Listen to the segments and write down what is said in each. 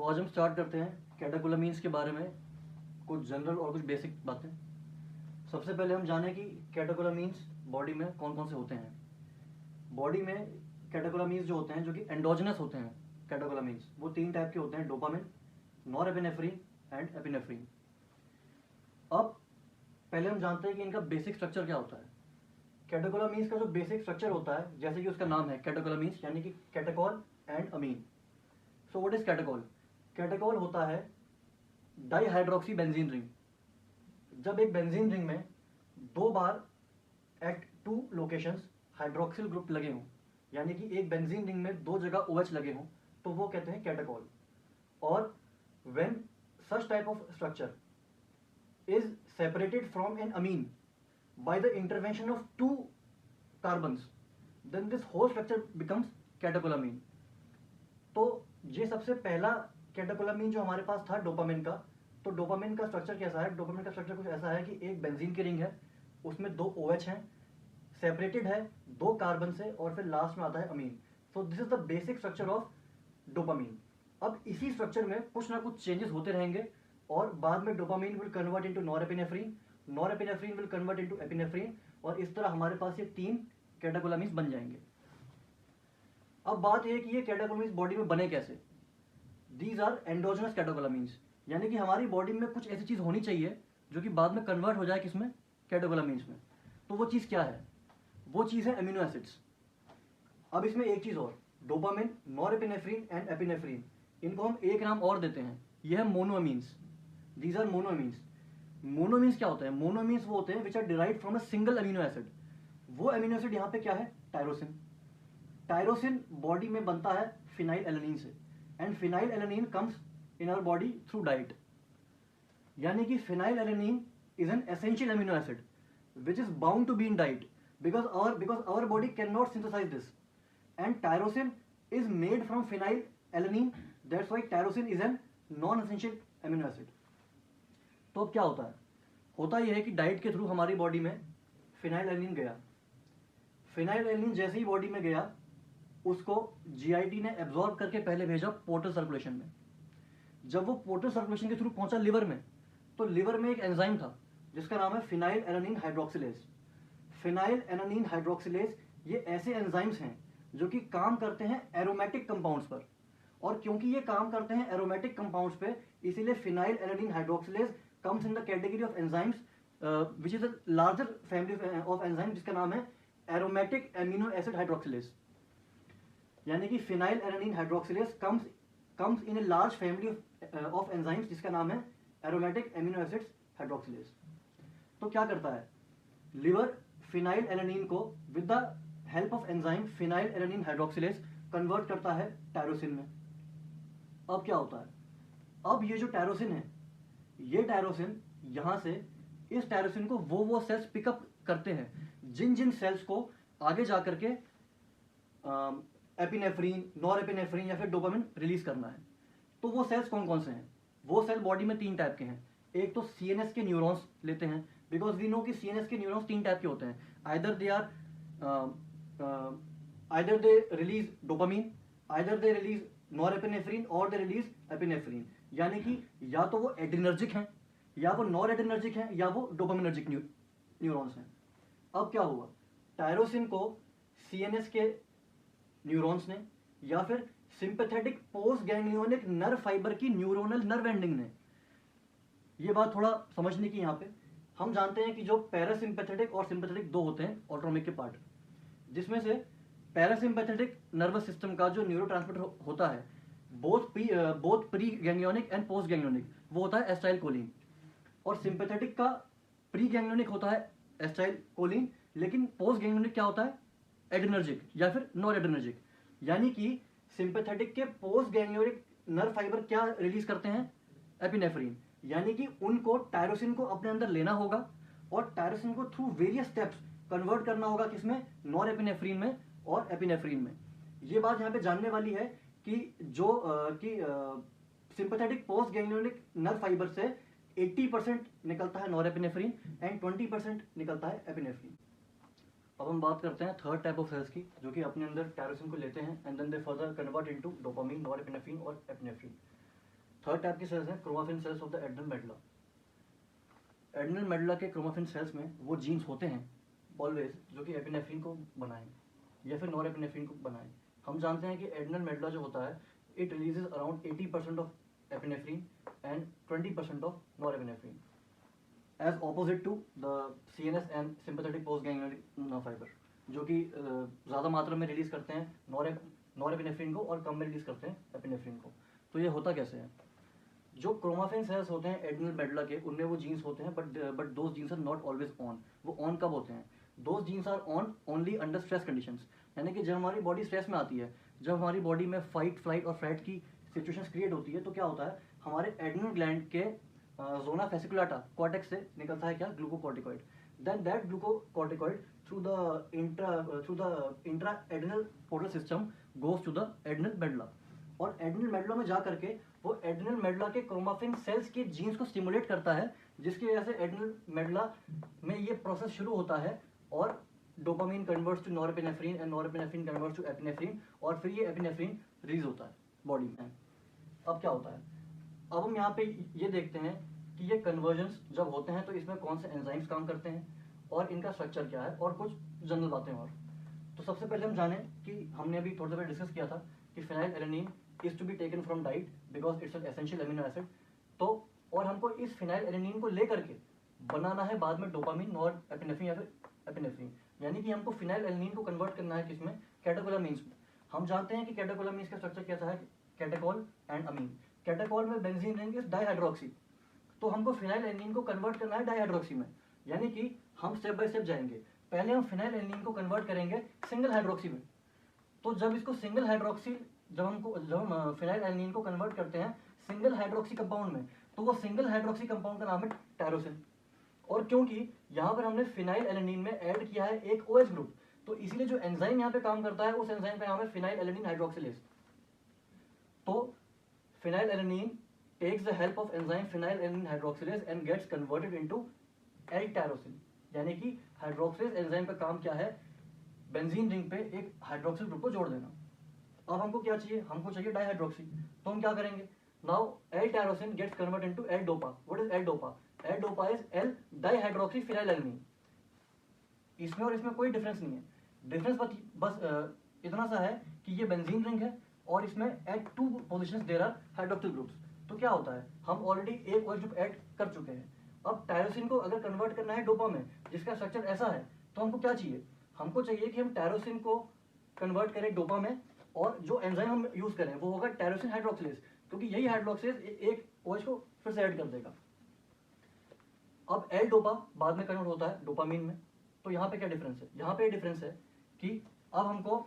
आज हम स्टार्ट करते हैं कैटेकोलामीन्स के बारे में, कुछ जनरल और कुछ बेसिक बातें। सबसे पहले हम जानें कि कैटेकोलामीन्स बॉडी में कौन कौन से होते हैं। बॉडी में कैटेकोलामीन्स जो होते हैं, जो कि एंडोजेनस होते हैं कैटेकोलामीन्स, वो 3 टाइप के होते हैं: डोपामिन, नॉरएपिनेफ्रिन एंड एपिनेफ्रिन। अब पहले हम जानते हैं कि इनका बेसिक स्ट्रक्चर क्या होता है। कैटेकोलामीन्स का जो बेसिक स्ट्रक्चर होता है, जैसे कि उसका नाम है कैटेकोलामीन्स, यानी कि catechol and amine. So what is catechol? Catechol होता है डाईहाइड्रोक्सी बेंजीन रिंग। जब एक बेंजीन रिंग में 2 बार एट 2 लोकेशंस हाइड्रोक्सिल ग्रुप लगे हों, यानी कि एक बेंजीन रिंग में 2 जगह OH लगे हों, तो वो कहते हैं कैटेकॉल। और when such type of structure is separated from an amine by the intervention of 2 carbons, then this whole structure becomes कैटेकोलामीन। तो ये सबसे पहला कैटेकोलामीन जो हमारे पास था डोपामिन का। तो डोपामिन का स्ट्रक्चर कैसा है? डोपामिन का स्ट्रक्चर कुछ ऐसा है कि एक बेंजीन की रिंग है, उसमें 2 OH हैं, सेपरेटेड है 2 कार्बन से, और फिर लास्ट में आता है amine. So this is the basic structure of dopamine. अब इसी स्ट्रक्चर में कुछ ना कुछ चेंजेस होते रहेंगे और बाद में dopamine will convert into norepinephrine, norepinephrine will convert into epinephrine, और इस तरह हमारे पास ये 3 कैटेकोलामीन्स बन जाएंगे। अब बात यह है कि ये कैटेकोलामीन्स बॉडी में बने कैसे। दीज आर एंडोजेनस कैटेकोलामीन्स, यानी कि हमारी बॉडी में कुछ ऐसी चीज होनी चाहिए जो कि बाद में कन्वर्ट हो जाए किसमें? कैटेकोलामीन्स में। तो वो चीज क्या है? वो चीज है अमीनो एसिड्स। अब इसमें एक चीज और, डोपामिन, नॉरएपिनेफ्रिन एंड एपिनेफ्रिन, इनको हम एक नाम और देते हैं, यह है मोनोअमीन्स। These are monoamines. मोनोमीन्स क्या होते हैं? मोनोमीन्स वो होते हैं which are derived from a single amino acid. वो अमीनो एसिड यहाँ पे क्या है? टायरोसिन। टायरोसिन बॉडी में बनता है फिनाइल एलेनिन से, and phenylalanine comes in our body through diet. यानी कि phenylalanine is an essential amino acid which is bound to be in diet because our body cannot synthesize this, and tyrosin is made from phenylalanine. That's why tyrosin is an non-essential amino acid. तो अब क्या होता यह है कि diet के through हमारी body में फिनाइलएलानिन गया। फिनाइलएलानिन जैसे ही बॉडी में गया, उसको जीआईटी ने एब्जॉर्ब करके पहले भेजा पोर्टल सर्कुलेशन में। जब वो पोर्टल सर्कुलेशन के थ्रू पहुंचा लिवर में, तो लिवर में एक एंजाइम था जिसका नाम है फिनाइलएलानिन हाइड्रोक्सिलेज। फिनाइलएलानिन हाइड्रोक्सिलेज ये ऐसे एंजाइम्स हैं जो कि काम करते हैं एरोमेटिक कंपाउंड्स पर, और क्योंकि ये काम करते हैं एरोमेटिक कंपाउंड्स पे, इसीलिए phenylalanine hydroxylase comes in the category of enzymes which is a larger family of enzymes जिसका नाम है aromatic amino acid hydroxylase। यानी कि phenylalanine hydroxylase comes in a large family of enzymes जिसका नाम है aromatic amino acids hydroxylase। तो क्या करता है? लिवर phenylalanine को with the help of enzyme phenylalanine hydroxylase convert करता है टायरोसिन में। अब क्या होता है? अब ये जो टायरोसिन है, ये टायरोसिन यहां से, इस टायरोसिन को वो सेल्स पिकअप करते हैं जिन जिन सेल्स को आगे जाकर के एपिनेफ्रिन, नॉरएपिनेफ्रिन या फिर डोपामिन रिलीज करना है। तो वो सेल्स कौन कौन से हैं? वो सेल बॉडी में 3 टाइप के हैं। एक तो सीएनएस के न्यूरॉन्स लेते हैं, बिकॉज वी नो कि सीएनएस के न्यूरॉन्स 3 टाइप के होते हैं। Either they release dopamine, either they release norepinephrine, और दे रिलीज एपिनेफ्रिन। यानी कि या तो वो एड्रिनर्जिक हैं, या वो नॉर एड्रिनर्जिक हैं, या वो डोपामिनर्जिक न्यूरॉन्स हैं। अब क्या हुआ? टायरोसिन को सीएनएस के न्यूरॉन्स ने या फिर sympathetic post ganglionic nerve fibre की न्यूरोनल नर्व एंडिंग ने, ये बात थोड़ा समझने की। यहाँ पे हम जानते हैं कि जो पैरासिम्पैथेटिक और सिंपैथेटिक 2 होते हैं ऑटोनोमिक के पार्ट, जिसमें से पैरासिम्पैथेटिक नर्वस सिस्टम का जो न्यूरोट्रांसमीटर होता है, both pre ganglionic and post ganglionic, वो होता है एसिटाइलकोलिन। और सिंपैथेटिक का प्री गैंग्लियोनिक होता है एसिटाइलकोलिन, लेकिन पोस्ट गैंग्लियोनिक क्या होता है? एड्रिनर्जिक या फिर नॉर एड्रिनर्जिक। यानी कि सिंपैथेटिक के पोस्ट गैंग्लियोनिक नर्व फाइबर क्या रिलीज करते हैं? एपिनेफ्रिन। यानी कि उनको टायरोसिन को अपने अंदर लेना होगा और टायरोसिन को थ्रू वेरियस स्टेप्स कन्वर्ट करना होगा किसमें? नॉर एपिनेफ्रिन में और एपिनेफ्रिन में। ये बात यहाँ पे जानने वाली है कि जो sympathetic post ganglionic nerve fibre से 80% निकलता है नॉरएपिनेफ्रिन एंड 20% निकलता है एपिनेफ्रिन। अब हम बात करते हैं थर्ड टाइप ऑफ सेल्स की, जो कि अपने अंदर टायरोसिन को लेते हैं and then they further convert into dopamine, norepinephrine और एपिनेफ्रिन। थर्ड टाइप की सेल्स हैं chromaffin cells of the adrenal medulla. Adrenal medulla के क्रोमाफिन सेल्स में वो जीन्स होते हैं ऑलवेज जो कि एपिनेफ्रिन को बनाएं या फिर नॉर एपिनेफ्रिन को बनाएं। हम जानते हैं कि एड्रेनल मेडुला जो होता है it releases around 80% of epinephrine and 20% of norepinephrine as opposite to the CNS and sympathetic post ganglion nerve fibre, जो कि ज़्यादा मात्रा में रिलीज करते हैं नॉर एपिनेफ्रिन को और कम में रिलीज करते हैं एपिनेफ्रिन को। तो ये होता कैसे है? जो क्रोमाफिन सेल्स होते हैं एड्रेनल मेडुला के, उनमें वो जीन्स होते हैं but those genes are not always on. वो ऑन कब होते हैं? Those genes are on only under stress conditions, यानी कि जब हमारी बॉडी स्ट्रेस में आती है, जब हमारी बॉडी में फाइट फ्लाइट और फ्लाइट की सिचुएशंस क्रिएट होती है, तो क्या होता है हमारे एड्रेनल ग्लैंड के जोना फेसिकुलाटा कॉर्टेक्स से निकलता है क्या? Glucocorticoid. Then that glucocorticoid through the intra adrenal portal system goes to the adrenal medulla, और एड्रेनल मेडुला में जा करके वो एड्रेनल मेडुला के क्रोमाफिन सेल्स के जीन्स को स्टिमुलेट करता है, जिसकी वजह से एड्रेनल मेडुला में ये प्रोसेस शुरू होता है और dopamine converts to norepinephrine and norepinephrine converts to epinephrine, और फिर ये एपिनेफ्रिन रिलीज होता है बॉडी में। अब क्या होता है? अब हम यहाँ पे ये देखते हैं कि ये कन्वर्जन्स जब होते हैं तो इसमें कौन से एंजाइम्स काम करते हैं और इनका स्ट्रक्चर क्या है और कुछ जनरल बातें और। तो सबसे पहले हम जानें कि हमने अभी थोड़ी देर पहले डिस्कस किया था कि phenylalanine is to be taken from diet because it's an essential amino acid. तो और हमको इस फिनाइलएलेनिन को लेकर के बनाना है बाद में डोपामीन और एपिनेफ्रिन या फिर एपिनेफ्रिन, यानी कि हमको फिनाइलएलेनिन को कन्वर्ट करना है किसमें? कैटेकोलामीन्स में। हम जानते हैं कि कैटेकोलामीन्स का स्ट्रक्चर कैसा है? Catechol and amine. कैटेकोल में बेंजीन रिंग इज डाइहाइड्रोक्सी, तो हमको फिनाइलएलेनिन को कन्वर्ट करना है डाइहाइड्रोक्सी में, यानी कि हम स्टेप बाय स्टेप जाएंगे। पहले हम फिनाइलएलेनिन को कन्वर्ट करेंगे सिंगल हाइड्रोक्सी में। तो जब इसको सिंगल हाइड्रोक्सी जब हम फिनाइलएलेनिन को कन्वर्ट करते हैं सिंगल हाइड्रोक्सी कंपाउंड में, तो वो सिंगल हाइड्रोक्सी कंपाउंड का नाम है टायरोसिन। और क्योंकि यहाँ पर हमने फिनाइलएलेनिन में ऐड किया है एक OH ग्रुप, तो इसीलिए जो एंजाइम यहाँ पे काम करता है उस एंजाइम का नाम है फिनाइलएलेनिन हाइड्रोक्सिलेज। तो phenylalanine takes the help of enzyme phenylalanine hydroxylase and gets converted into L-tyrosine, यानी कि हाइड्रोक्सिलेज एंजाइम का काम क्या है? बेंजीन रिंग पे एक हाइड्रोक्सिल ग्रुप को जोड़ देना। अब हमको क्या चाहिए? हमको चाहिए डाइहाइड्रोक्सी, तो हम क्या करेंगे? Now L-tyrosine gets converted into L-dopa. What is L-dopa? L-dopa is L-dihydroxy phenylalanine। इसमें और इसमें कोई डिफरेंस नहीं है। डिफरेंस बस इतना सा है कि ये बेंजीन रिंग है और इसमें at 2 positions there are hydroxyl groups. तो क्या होता है हम ऑलरेडी एक OH ग्रुप ऐड कर चुके हैं। अब टायरोसिन को अगर कन्वर्ट करना है डोपा में जिसका स्ट्रक्चर ऐसा है, तो हमको क्या चाहिए? हमको चाहिए कि हम टायरोसिन को कन्वर्ट करें डोपा में, और जो एंजाइम हम यूज करें वो होगा टायरोसिन हाइड्रोक्सिलेज, क्योंकि यही हाइड्रोक्सिलेज एक OH को फिर से ऐड कर देगा। अब एल डोपा बाद में कन्वर्ट होता है डोपामीन में। तो यहाँ पे क्या डिफरेंस है? यहाँ पे डिफरेंस है कि अब हमको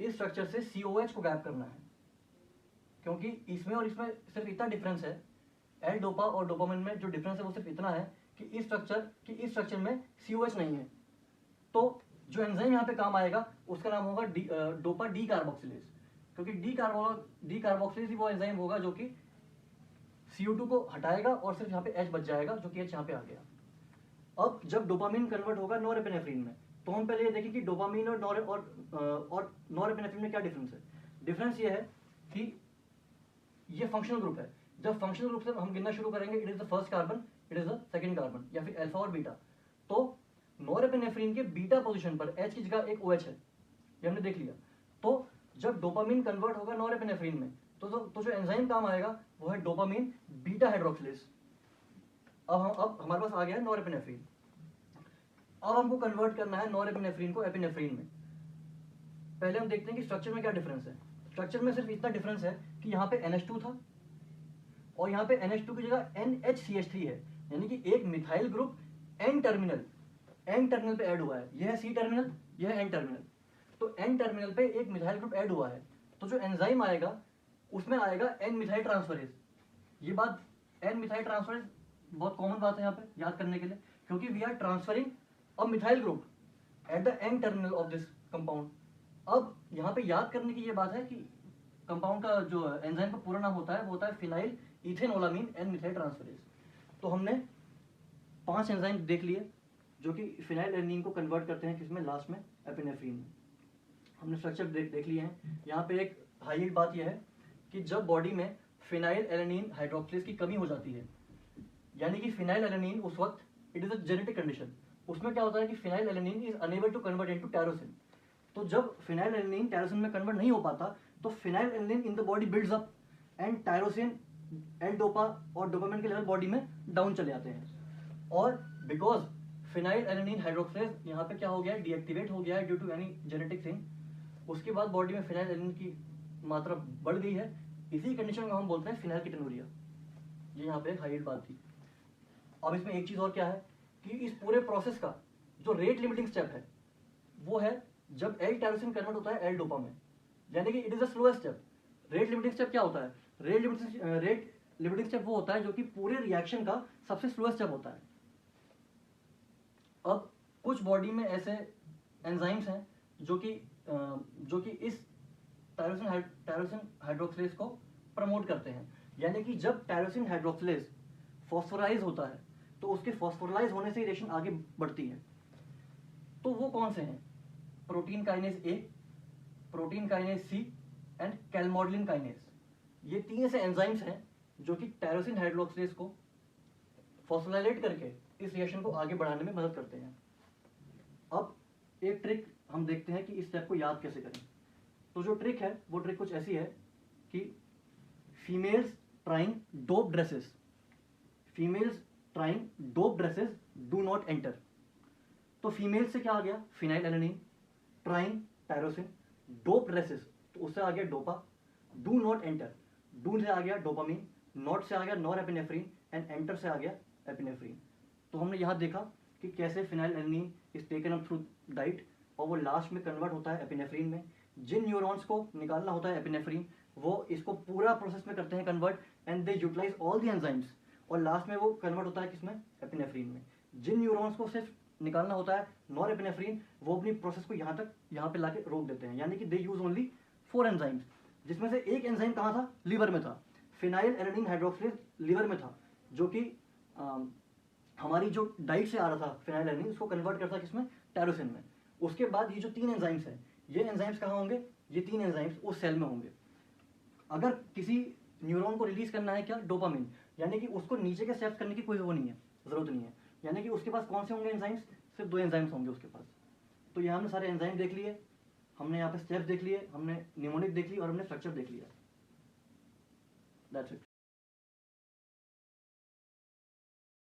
इस स्ट्रक्चर से COH को गैप करना है, क्योंकि इसमें और इसमें सिर्फ इतना डिफरेंस है। एल डोपा और डोपामिन में जो डिफरेंस है वो सिर्फ इतना है कि इस स्ट्रक्चर में COH नहीं है। तो जो एंजाइम यहाँ पे काम आएगा उसका नाम होगा डोपा डी कार्बोक्सिलेज, क्योंकि डी कार्बोक्सिलेज ही वो एंजाइम होगा जो कि CO2 को हटाएगा और सिर्फ यहाँ पे H बच जाएगा, जो कि H यहाँ पे आ गया। अब जब डोपामिन कन्वर्ट होगा नॉरएपिनेफ्रिन में, तो हम पहले ये देखें कि डोपामिन और नॉरएपिनेफ्रिन में क्या डिफरेंस है। डिफरेंस ये है कि ये फंक्शनल ग्रुप है। जब फंक्शनल ग्रुप से हम गिनना शुरू करेंगे, it is the first carbon, it is the second carbon, या फिर अल्फा और बीटा। तो नॉरएपिनेफ्रिन के बीटा पोजीशन पर H की जगह एक OH है, ये हमने देख लिया। तो जब डोपामिन कन्वर्ट होगा नॉरएपिनेफ्रिन में, तो जो एंजाइम काम आएगा वो है डोपामिन बीटा हाइड्रोक्सिलेज। अब हमारे पास आ गया है नॉरएपिनेफ्रिन। अब हमको कन्वर्ट करना है नॉरएपिनेफ्रिन को एपिनेफ्रिन में। पहले हम देखते हैं कि स्ट्रक्चर में क्या डिफरेंस है। स्ट्रक्चर में सिर्फ इतना डिफरेंस है कि यहाँ पे NH2 था और यहाँ पे NH2 की जगह NHCH3 है, यानी कि एक मिथाइल ग्रुप N टर्मिनल पे ऐड हुआ है। यह है C टर्मिनल, यह है N टर्मिनल। तो N टर्मिनल पे एक मिथाइल ग्रुप ऐड हुआ है, तो जो एंजाइम आएगा उसमें आएगा N मिथाइल ट्रांसफरेज। ये बात N मिथाइल ट्रांसफरेज बहुत कॉमन बात है यहाँ पे याद करने के लिए, क्योंकि we are transferring a methyl group at the N terminal of this compound. अब यहाँ पे याद करने की ये बात है कि कंपाउंड का जो एंजाइम का पूरा नाम होता है वो होता है फिनाइल इथेनोलामीन एन मिथाइल ट्रांसफरेज। तो हमने 5 एंजाइम देख लिए जो कि फिनाइलएलेनिन को कन्वर्ट करते हैं किसमें? लास्ट में एपिनेफ्रिन में। हमने स्ट्रक्चर देख लिए हैं। यहाँ पे एक हाईलाइट बात यह है कि जब बॉडी में फिनाइल एलेनिन हाइड्रोक्सिलेज की कमी हो जाती है, यानी कि फिनाइल एलेनिन उस वक्त it is a genetic condition, उसमें क्या होता है कि phenylalanine is unable to convert into tyrosine. तो जब फिनाइल एलेनिन टायरोसिन में कन्वर्ट नहीं हो पाता तो phenylalanine in the body builds up and tyrosine L dopa और डोपामिन के लेवल बॉडी में डाउन चले जाते हैं। और बिकॉज फिनाइल एलेनिन हाइड्रोक्सिलेज यहाँ पे क्या हो गया है, डीएक्टिवेट हो गया है due to any genetic thing, उसके बाद बॉडी में फिनाइल एलेनिन की मात्रा बढ़ गई है, इसी कंडीशन को हम बोलते हैं फिनाइल कीटोनुरिया। ये यहाँ पे एक हाईलाइट बात थी। अब इसमें एक चीज और क्या है कि इस पूरे प्रोसेस का जो रेट लिमिटिंग स्टेप है वो है जब एल टायरोसिन कन्वर्ट होता है एल डोपा में, यानी कि it is the slowest step. Rate limiting step क्या होता है, रेट लिमिटिंग स्टेप वो होता है जो कि पूरे रिएक्शन का सबसे स्लोएस्ट स्टेप होता है। अब कुछ बॉडी में ऐसे एंजाइम्स हैं जो कि इस टायरोसिन हाइड्रोक्सिलेज को प्रमोट करते हैं, यानी कि जब टायरोसिन हाइड्रोक्सिलेज फॉस्फोराइज होता है तो उसके फॉस्फोराइज होने से रिएक्शन आगे बढ़ती है। तो वो कौन से हैं, protein kinase A, protein kinase C and calmodulin kinase. ये तीन ऐसे एंजाइम्स हैं जो कि टायरोसिन हाइड्रोक्सिलेज को फॉस्फोराइलेट करके इस रिएक्शन को आगे बढ़ाने में मदद करते हैं। अब एक ट्रिक हम देखते हैं कि इस स्टेप को याद कैसे करें। तो जो ट्रिक है वो ट्रिक कुछ ऐसी है कि females trying dope dresses, females trying dope dresses do not enter. तो फीमेल से क्या आ गया, phenyl alanine, trying tyrosine, dope dresses तो उससे आ गया dopa, do not enter, do से आ गया डोपामीन, नॉट से आ गया नॉर एपिनेफ्रीन एंड एंटर से आ गया एपिनेफ्रीन। तो हमने यहाँ देखा कि कैसे phenyl alanine is taken up through diet और वो लास्ट में कन्वर्ट होता है एपिनेफ्रीन में। जिन न्यूरॉन्स को निकालना होता है एपिनेफ्रीन वो इसको पूरा प्रोसेस में करते हैं convert and they utilise all the enzymes और लास्ट में वो कन्वर्ट होता है किसमें, एपिनेफ्रीन में। जिन न्यूरॉन्स को सिर्फ निकालना होता है नॉर एपिनेफ्रीन वो अपनी प्रोसेस को यहाँ पे लाके रोक देते हैं, यानी कि दे यूज ओनली 4 एंजाइम्स, जिसमें से एक एंजाइम कहाँ था, लीवर में था। फिनाइल एलेनिन हाइड्रोक्सिलेज लीवर में था, जो कि हमारी जो डाइट से आ रहा था फिनाइल एलेनिन उसको कन्वर्ट करता किसमें, टायरोसिन में। उसके बाद ये जो 3 एंजाइम्स हैं, ये एंजाइम्स कहाँ होंगे, ये 3 एंजाइम्स उस सेल में होंगे। अगर किसी न्यूरॉन को रिलीज करना है क्या, डोपामिन, यानी कि उसको नीचे के स्टेप्स करने की कोई वो नहीं है, जरूरत नहीं है, यानी कि उसके पास कौन से होंगे एंजाइम्स, सिर्फ 2 एंजाइम्स होंगे उसके पास। तो यहाँ हमने सारे एंजाइम देख लिए, हमने यहाँ पे स्टेप्स देख लिए, हमने निमोनिक देख ली और हमने स्ट्रक्चर देख लिया। That's it.